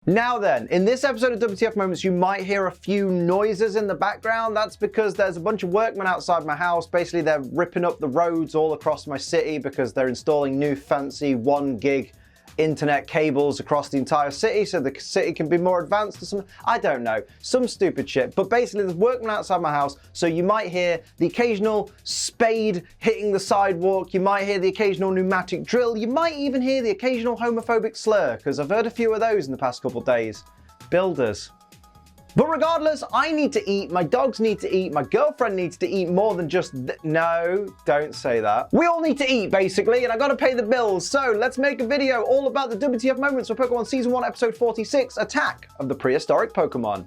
Now then, in this episode of WTF Moments, you might hear a few noises in the background. That's because there's a bunch of workmen outside my house. Basically, they're ripping up the roads all across my city because they're installing new fancy 1 gig internet cables across the entire city so the city can be more advanced or something. I don't know. Some stupid shit. But basically, there's workmen outside my house, so you might hear the occasional spade hitting the sidewalk. You might hear the occasional pneumatic drill. You might even hear the occasional homophobic slur, because I've heard a few of those in the past couple days. Builders. But regardless, I need to eat, my dogs need to eat, my girlfriend needs to eat more than just no, don't say that. We all need to eat, basically, and I gotta pay the bills, so let's make a video all about the WTF Moments for Pokemon Season 1, Episode 46, Attack of the Prehistoric Pokémon.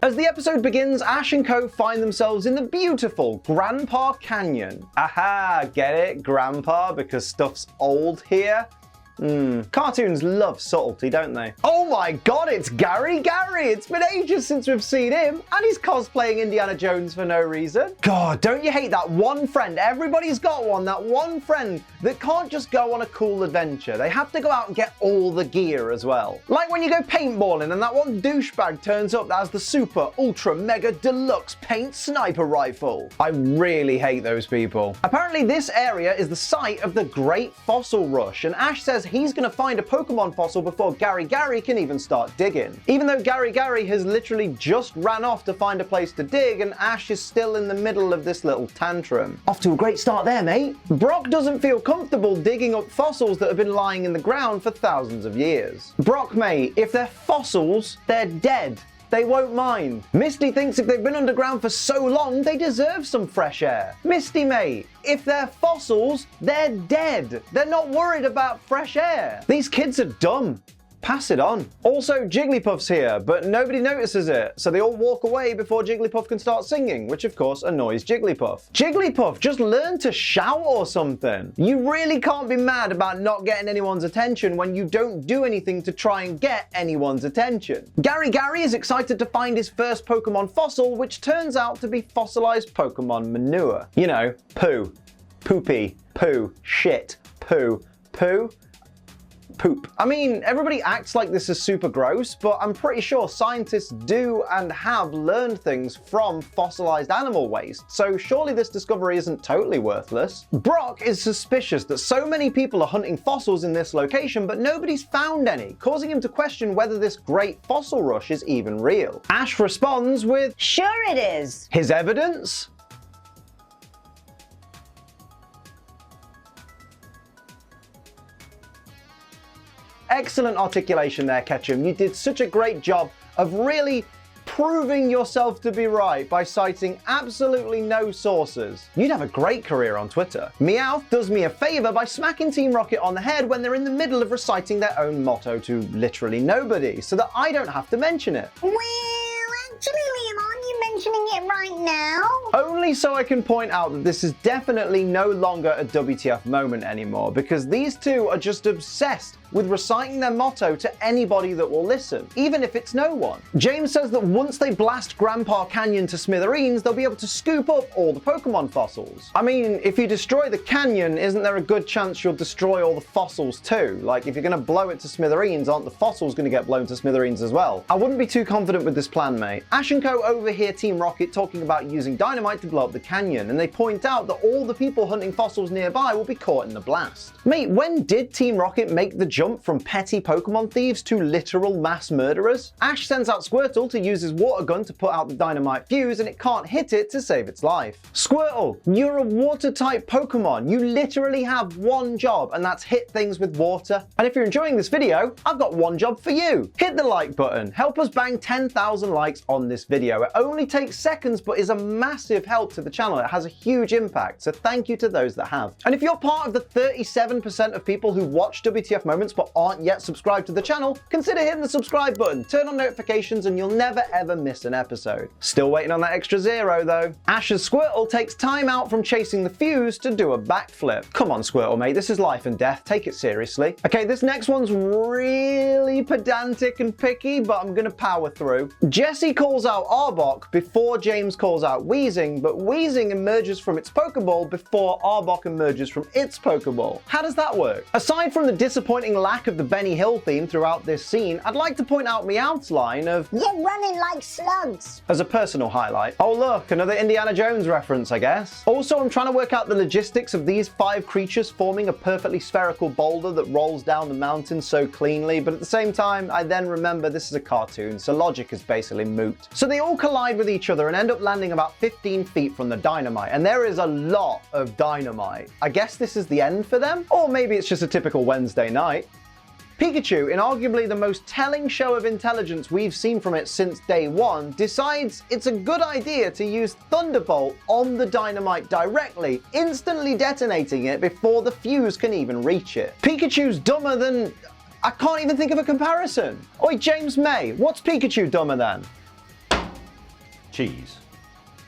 As the episode begins, Ash and Co. find themselves in the beautiful Grandpa Canyon. Aha, get it, Grandpa, because stuff's old here? Cartoons love subtlety, don't they? Oh my god, it's Gary! Gary! It's been ages since we've seen him, and he's cosplaying Indiana Jones for no reason. God, don't you hate that one friend? Everybody's got one, that one friend that can't just go on a cool adventure. They have to go out and get all the gear as well. Like when you go paintballing and that one douchebag turns up that has the super, ultra, mega, deluxe paint sniper rifle. I really hate those people. Apparently this area is the site of the Great Fossil Rush, and Ash says he's gonna find a Pokemon fossil before Gary can even start digging. Even though Gary has literally just ran off to find a place to dig, and Ash is still in the middle of this little tantrum. Off to a great start there, mate. Brock doesn't feel comfortable digging up fossils that have been lying in the ground for thousands of years. Brock, mate, if they're fossils, they're dead. They won't mind. Misty thinks if they've been underground for so long, they deserve some fresh air. Misty, mate, if they're fossils, they're dead. They're not worried about fresh air. These kids are dumb. Pass it on. Also, Jigglypuff's here, but nobody notices it, so they all walk away before Jigglypuff can start singing, which of course annoys Jigglypuff. Jigglypuff, just learn to shout or something. You really can't be mad about not getting anyone's attention when you don't do anything to try and get anyone's attention. Gary is excited to find his first Pokemon fossil, which turns out to be fossilized Pokemon manure. You know, poo, poopy, poo, shit, poo, poo, poop. I mean, everybody acts like this is super gross, but I'm pretty sure scientists do and have learned things from fossilized animal waste, so surely this discovery isn't totally worthless. Brock is suspicious that so many people are hunting fossils in this location, but nobody's found any, causing him to question whether this great fossil rush is even real. Ash responds with, "Sure it is." His evidence? Excellent articulation there, Ketchum. You did such a great job of really proving yourself to be right by citing absolutely no sources. You'd have a great career on Twitter. Meowth does me a favor by smacking Team Rocket on the head when they're in the middle of reciting their own motto to literally nobody, so that I don't have to mention it. Well, actually, Liam, aren't you mentioning it right now? Only so I can point out that this is definitely no longer a WTF moment anymore, because these two are just obsessed with reciting their motto to anybody that will listen, even if it's no one. James says that once they blast Grandpa Canyon to smithereens, they'll be able to scoop up all the Pokemon fossils. I mean, if you destroy the canyon, isn't there a good chance you'll destroy all the fossils too? Like, if you're gonna blow it to smithereens, aren't the fossils gonna get blown to smithereens as well? I wouldn't be too confident with this plan, mate. Ash and Co overhear Team Rocket talking about using dynamite to blow up the canyon, and they point out that all the people hunting fossils nearby will be caught in the blast. Mate, when did Team Rocket make the jump from petty Pokemon thieves to literal mass murderers? Ash sends out Squirtle to use his water gun to put out the dynamite fuse, and it can't hit it to save its life. Squirtle, you're a water-type Pokemon. You literally have one job, and that's hit things with water. And if you're enjoying this video, I've got one job for you. Hit the like button. Help us bang 10,000 likes on this video. It only takes seconds, but is a massive help to the channel. It has a huge impact, so thank you to those that have. And if you're part of the 37% of people who watch WTF Moments but aren't yet subscribed to the channel, consider hitting the subscribe button, turn on notifications, and you'll never ever miss an episode. Still waiting on that extra 0 though. Ash's Squirtle takes time out from chasing the fuse to do a backflip. Come on Squirtle, mate, this is life and death, take it seriously. Okay, this next one's really pedantic and picky, but I'm gonna power through. Jessie calls out Arbok before James calls out Weezing, but Weezing emerges from its Pokeball before Arbok emerges from its Pokeball. How does that work? Aside from the disappointing lack of the Benny Hill theme throughout this scene, I'd like to point out Meowth's line of "You're running like slugs" as a personal highlight. Oh look, another Indiana Jones reference, I guess. Also, I'm trying to work out the logistics of these 5 creatures forming a perfectly spherical boulder that rolls down the mountain so cleanly, but at the same time, I then remember this is a cartoon, so logic is basically moot. So they all collide with each other and end up landing about 15 feet from the dynamite, and there is a lot of dynamite. I guess this is the end for them? Or maybe it's just a typical Wednesday night. Pikachu, in arguably the most telling show of intelligence we've seen from it since day one, decides it's a good idea to use Thunderbolt on the dynamite directly, instantly detonating it before the fuse can even reach it. Pikachu's dumber than... I can't even think of a comparison. Oi, James May, what's Pikachu dumber than? Cheese.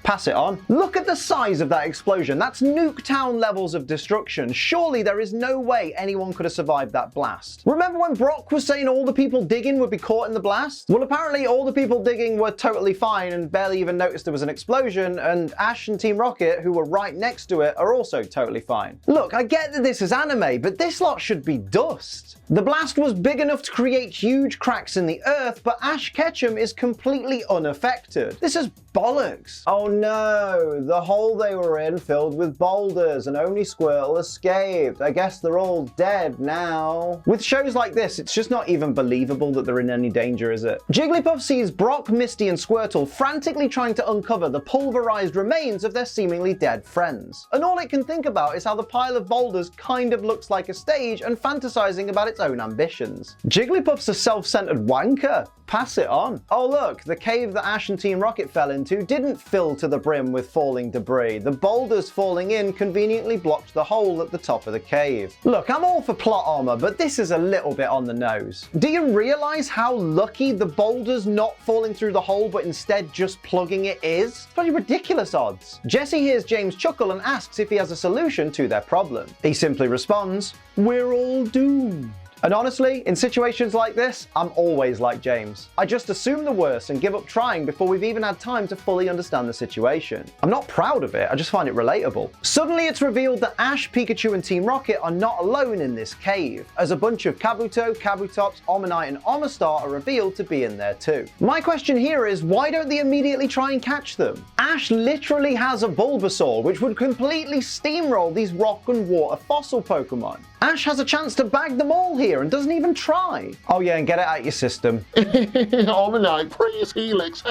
Pass it on. Look at the size of that explosion. That's Nuketown levels of destruction. Surely there is no way anyone could have survived that blast. Remember when Brock was saying all the people digging would be caught in the blast? Well, apparently all the people digging were totally fine and barely even noticed there was an explosion, and Ash and Team Rocket, who were right next to it, are also totally fine. Look, I get that this is anime, but this lot should be dust. The blast was big enough to create huge cracks in the earth, but Ash Ketchum is completely unaffected. This is bollocks. Oh no, the hole they were in filled with boulders and only Squirtle escaped. I guess they're all dead now. With shows like this, it's just not even believable that they're in any danger, is it? Jigglypuff sees Brock, Misty and Squirtle frantically trying to uncover the pulverized remains of their seemingly dead friends. And all it can think about is how the pile of boulders kind of looks like a stage and fantasizing about its own ambitions. Jigglypuff's a self-centered wanker. Pass it on. Oh look, the cave that Ash and Team Rocket fell into didn't fill to the brim with falling debris. The boulders falling in conveniently blocked the hole at the top of the cave. Look, I'm all for plot armor, but this is a little bit on the nose. Do you realize how lucky the boulders not falling through the hole but instead just plugging it is? Bloody ridiculous odds. Jesse hears James chuckle and asks if he has a solution to their problem. He simply responds, "We're all doomed." And honestly, in situations like this, I'm always like James. I just assume the worst and give up trying before we've even had time to fully understand the situation. I'm not proud of it, I just find it relatable. Suddenly it's revealed that Ash, Pikachu and Team Rocket are not alone in this cave, as a bunch of Kabuto, Kabutops, Omanyte and Omastar are revealed to be in there too. My question here is, why don't they immediately try and catch them? Ash literally has a Bulbasaur, which would completely steamroll these rock and water fossil Pokémon. Ash has a chance to bag them all here and doesn't even try. Oh yeah, and get it out your system. Omanyte, praise Helix.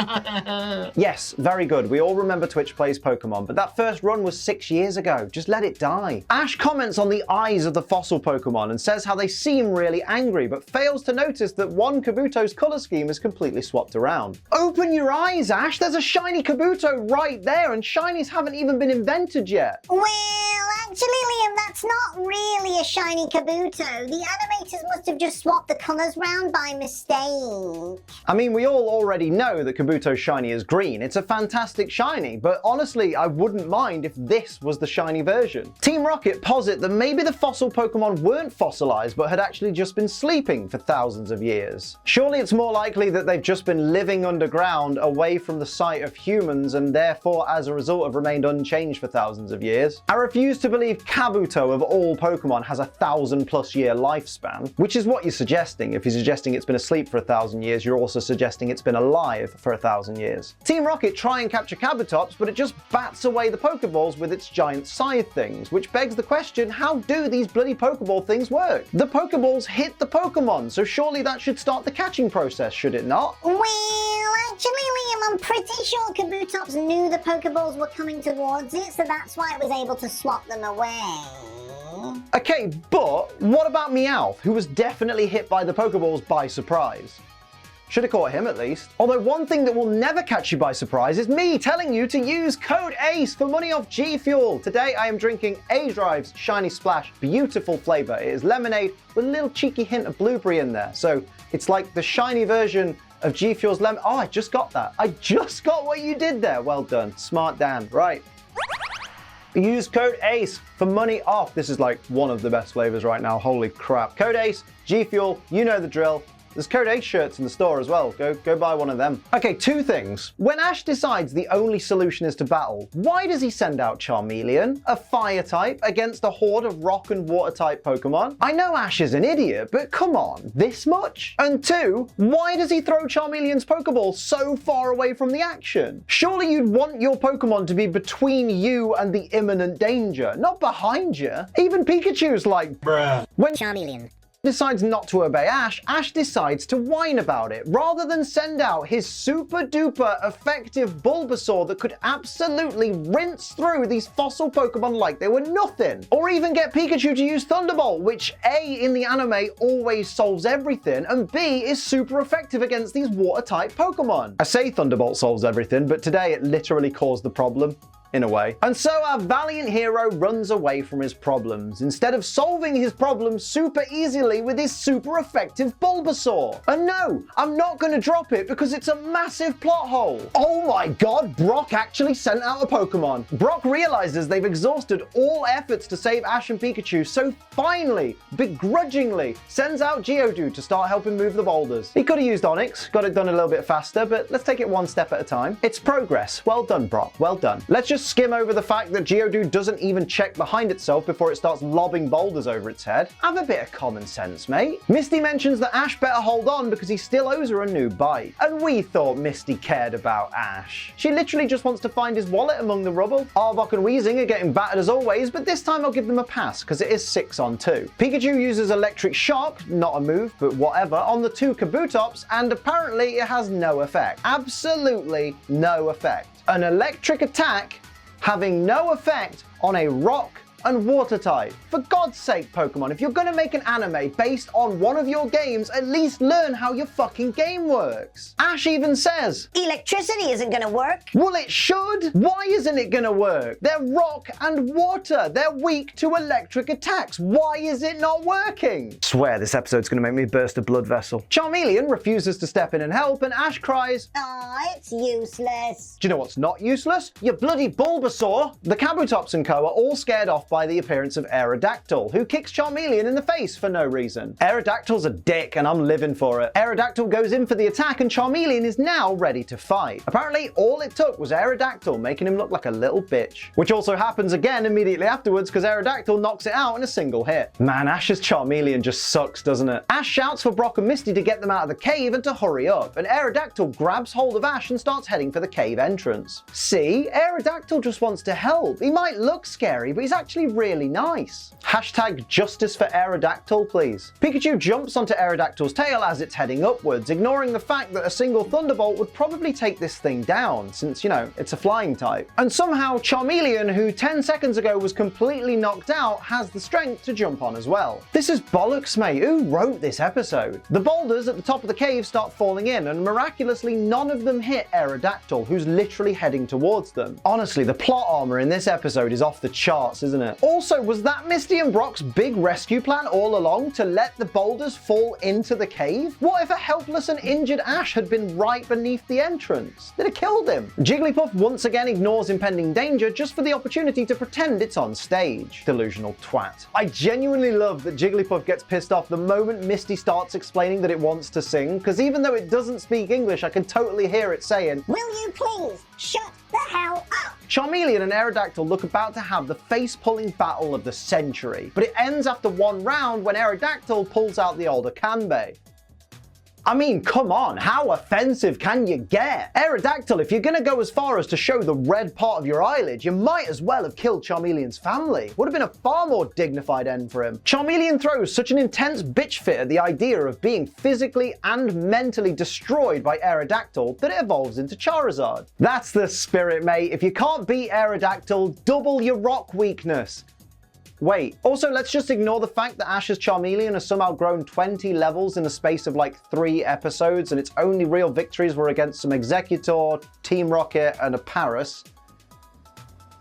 Yes, very good. We all remember Twitch Plays Pokemon, but that first run was 6 years ago. Just let it die. Ash comments on the eyes of the fossil Pokemon and says how they seem really angry, but fails to notice that one Kabuto's color scheme is completely swapped around. Open your eyes, Ash. There's a shiny Kabuto right there, and shinies haven't even been invented yet. Well, actually, Liam, that's not really a shiny Kabuto. The animators must have just swapped the colors round by mistake. I mean, we all already know that Kabuto's shiny is green. It's a fantastic shiny, but honestly, I wouldn't mind if this was the shiny version. Team Rocket posit that maybe the fossil Pokemon weren't fossilized, but had actually just been sleeping for thousands of years. Surely it's more likely that they've just been living underground away from the sight of humans and therefore as a result have remained unchanged for thousands of years. I refuse to believe Kabuto of all Pokemon has a 1,000+ year lifespan, which is what you're suggesting. If you're suggesting it's been asleep for 1,000 years, you're also suggesting it's been alive for 1,000 years. Team Rocket try and capture Kabutops, but it just bats away the Pokeballs with its giant scythe things, which begs the question, how do these bloody Pokeball things work? The Pokeballs hit the Pokemon, so surely that should start the catching process, should it not? Well, actually, Liam, I'm pretty sure Kabutops knew the Pokeballs were coming towards it, so that's why it was able to swap them away. Okay, but what about Meowth, who was definitely hit by the Pokeballs by surprise? Should have caught him at least. Although one thing that will never catch you by surprise is me telling you to use code ACE for money off G Fuel. Today I am drinking A-Drive's Shiny Splash, beautiful flavor. It is lemonade with a little cheeky hint of blueberry in there. So it's like the shiny version of G Fuel's lemon. Oh, I just got that. I just got what you did there. Well done. Smart Dan. Right. Use code ACE for money off. This is like one of the best flavors right now. Holy crap. Code ACE, G Fuel, you know the drill. There's Code Ace shirts in the store as well. Go buy one of them. Okay, two things. When Ash decides the only solution is to battle, why does he send out Charmeleon, a fire type, against a horde of rock and water type Pokemon? I know Ash is an idiot, but come on, this much? And two, why does he throw Charmeleon's Pokeball so far away from the action? Surely you'd want your Pokemon to be between you and the imminent danger, not behind you. Even Pikachu's like, bruh. When Charmeleon decides not to obey Ash, Ash decides to whine about it, rather than send out his super duper effective Bulbasaur that could absolutely rinse through these fossil Pokemon like they were nothing. Or even get Pikachu to use Thunderbolt, which A, in the anime always solves everything, and B, is super effective against these water type Pokemon. I say Thunderbolt solves everything, but today it literally caused the problem. In a way. And so our valiant hero runs away from his problems, instead of solving his problems super easily with his super effective Bulbasaur. And no, I'm not going to drop it because it's a massive plot hole. Oh my god, Brock actually sent out a Pokemon. Brock realizes they've exhausted all efforts to save Ash and Pikachu, so finally, begrudgingly, sends out Geodude to start helping move the boulders. He could have used Onix, got it done a little bit faster, but let's take it one step at a time. It's progress. Well done, Brock. Well done. Let's just skim over the fact that Geodude doesn't even check behind itself before it starts lobbing boulders over its head. Have a bit of common sense, mate. Misty mentions that Ash better hold on because he still owes her a new bite. And we thought Misty cared about Ash. She literally just wants to find his wallet among the rubble. Arbok and Weezing are getting battered as always, but this time I'll give them a pass because it is 6-on-2. Pikachu uses Electric Shock, not a move, but whatever, on the two Kabutops, and apparently it has no effect. Absolutely no effect. An electric attack having no effect on a rock and water type. For God's sake, Pokemon, if you're gonna make an anime based on one of your games, at least learn how your fucking game works. Ash even says, electricity isn't gonna work. well, it should. Why isn't it gonna work? They're rock and water. They're weak to electric attacks. Why is it not working? Swear this episode's gonna make me burst a blood vessel. Charmeleon refuses to step in and help, and Ash cries, Aw, it's useless. do you know what's not useless? Your bloody Bulbasaur! The Kabutops and co are all scared off by the appearance of Aerodactyl, who kicks Charmeleon in the face for no reason. Aerodactyl's a dick, and I'm living for it. Aerodactyl goes in for the attack, and Charmeleon is now ready to fight. Apparently, all it took was Aerodactyl making him look like a little bitch. Which also happens again immediately afterwards, because Aerodactyl knocks it out in a single hit. Man, Ash's Charmeleon just sucks, doesn't it? Ash shouts for Brock and Misty to get them out of the cave and to hurry up, and Aerodactyl grabs hold of Ash and starts heading for the cave entrance. See? Aerodactyl just wants to help. He might look scary, but he's actually really nice. Hashtag justice for Aerodactyl, please. Pikachu jumps onto Aerodactyl's tail as it's heading upwards, ignoring the fact that a single Thunderbolt would probably take this thing down, since, you know, it's a flying type. And somehow Charmeleon, who 10 seconds ago was completely knocked out, has the strength to jump on as well. This is bollocks, mate. Who wrote this episode? The boulders at the top of the cave start falling in, and miraculously none of them hit Aerodactyl, who's literally heading towards them. Honestly, the plot armor in this episode is off the charts, isn't it? Also, was that Misty and Brock's big rescue plan all along, to let the boulders fall into the cave? What if a helpless and injured Ash had been right beneath the entrance? They'd have killed him. Jigglypuff once again ignores impending danger just for the opportunity to pretend it's on stage. Delusional twat. I genuinely love that Jigglypuff gets pissed off the moment Misty starts explaining that it wants to sing, because even though it doesn't speak English, I can totally hear it saying, Will you please shut the hell up? Charmeleon and Aerodactyl look about to have the face-pulling battle of the century, but it ends after one round when Aerodactyl pulls out the older Kanbei. I mean, come on, how offensive can you get? Aerodactyl, if you're gonna go as far as to show the red part of your eyelid, you might as well have killed Charmeleon's family. Would have been a far more dignified end for him. Charmeleon throws such an intense bitch fit at the idea of being physically and mentally destroyed by Aerodactyl that it evolves into Charizard. That's the spirit, mate. If you can't beat Aerodactyl, double your rock weakness. Wait, also let's just ignore the fact that Ash's Charmeleon has somehow grown 20 levels in the space of like 3 episodes, and its only real victories were against some Executor, Team Rocket, and a Paras.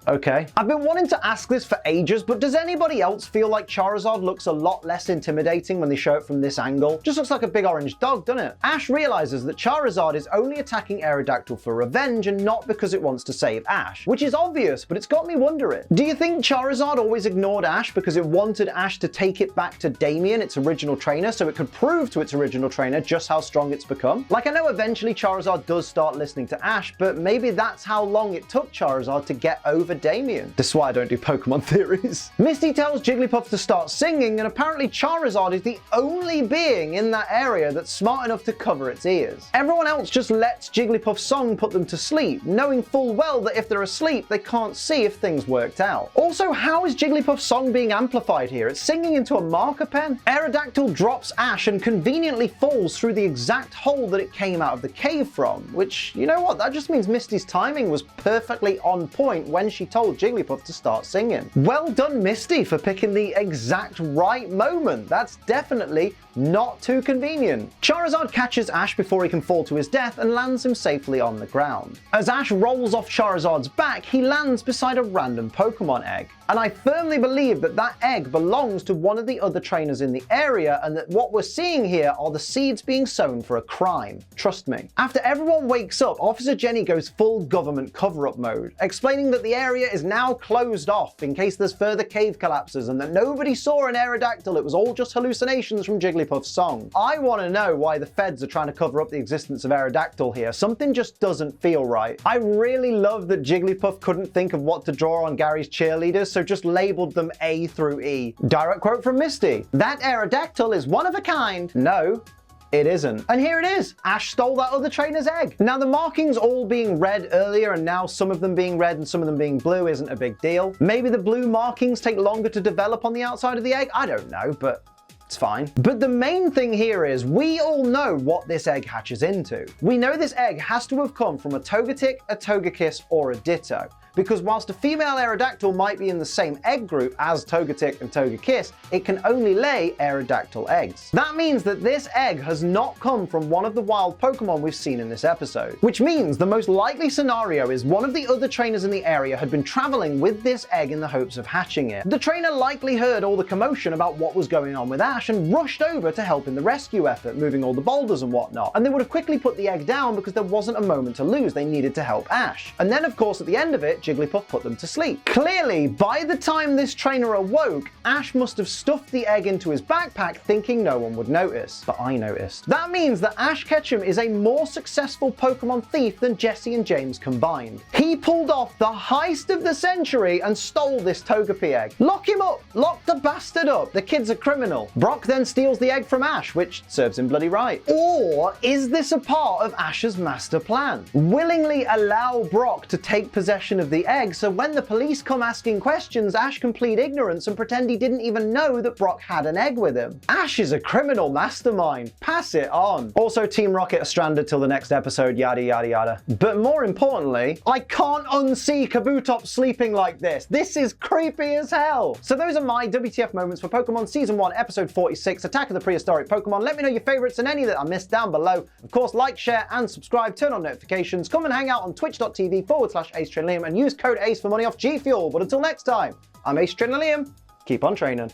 Okay. I've been wanting to ask this for ages, but does anybody else feel like Charizard looks a lot less intimidating when they show it from this angle? Just looks like a big orange dog, doesn't it? Ash realizes that Charizard is only attacking Aerodactyl for revenge and not because it wants to save Ash, which is obvious, but it's got me wondering. Do you think Charizard always ignored Ash because it wanted Ash to take it back to Damien, its original trainer, so it could prove to its original trainer just how strong it's become? Like, I know eventually Charizard does start listening to Ash, but maybe that's how long it took Charizard to get over Damien. This is why I don't do Pokemon theories. Misty tells Jigglypuff to start singing, and apparently Charizard is the only being in that area that's smart enough to cover its ears. Everyone else just lets Jigglypuff's song put them to sleep, knowing full well that if they're asleep, they can't see if things worked out. Also, how is Jigglypuff's song being amplified here? It's singing into a marker pen? Aerodactyl drops Ash and conveniently falls through the exact hole that it came out of the cave from, which, you know what, that just means Misty's timing was perfectly on point when she told Jigglypuff to start singing. Well done, Misty, for picking the exact right moment. That's definitely not too convenient. Charizard catches Ash before he can fall to his death and lands him safely on the ground. As Ash rolls off Charizard's back, he lands beside a random Pokemon egg. And I firmly believe that that egg belongs to one of the other trainers in the area, and that what we're seeing here are the seeds being sown for a crime. Trust me. After everyone wakes up, Officer Jenny goes full government cover-up mode, explaining that the area is now closed off in case there's further cave collapses and that nobody saw an Aerodactyl, it was all just hallucinations from Jigglypuff's song. I want to know why the feds are trying to cover up the existence of Aerodactyl here. Something just doesn't feel right. I really love that Jigglypuff couldn't think of what to draw on Gary's cheerleaders, so just labeled them A through E. Direct quote from Misty: "That Aerodactyl is one of a kind." No, it isn't. And here it is. Ash stole that other trainer's egg. Now, the markings all being red earlier and now some of them being red and some of them being blue isn't a big deal. Maybe the blue markings take longer to develop on the outside of the egg. I don't know, but it's fine. But the main thing here is we all know what this egg hatches into. We know this egg has to have come from a Togetic, a Togekiss, or a Ditto. Because whilst a female Aerodactyl might be in the same egg group as Togetic and Togekiss, it can only lay Aerodactyl eggs. That means that this egg has not come from one of the wild Pokemon we've seen in this episode. Which means the most likely scenario is one of the other trainers in the area had been traveling with this egg in the hopes of hatching it. The trainer likely heard all the commotion about what was going on with Ash and rushed over to help in the rescue effort, moving all the boulders and whatnot. And they would have quickly put the egg down because there wasn't a moment to lose. They needed to help Ash. And then, of course, at the end of it, Jigglypuff put them to sleep. Clearly, by the time this trainer awoke, Ash must have stuffed the egg into his backpack thinking no one would notice. But I noticed. That means that Ash Ketchum is a more successful Pokemon thief than Jesse and James combined. He pulled off the heist of the century and stole this Togepi egg. Lock him up! Lock the bastard up! The kid's a criminal. Brock then steals the egg from Ash, which serves him bloody right. Or is this a part of Ash's master plan? Willingly allow Brock to take possession of the egg, so when the police come asking questions, Ash can plead ignorance and pretend he didn't even know that Brock had an egg with him. Ash is a criminal mastermind. Pass it on. Also, Team Rocket are stranded till the next episode, yada yada yada. But more importantly, I can't unsee Kabutops sleeping like this. This is creepy as hell. So those are my WTF moments for Pokemon Season 1, Episode 46, Attack of the Prehistoric Pokémon. Let me know your favorites and any that I missed down below. Of course, like, share, and subscribe. Turn on notifications. Come and hang out on twitch.tv/AceTrainLiam and use code ACE for money off G Fuel. But until next time, I'm Ace Trainer Liam. Keep on training.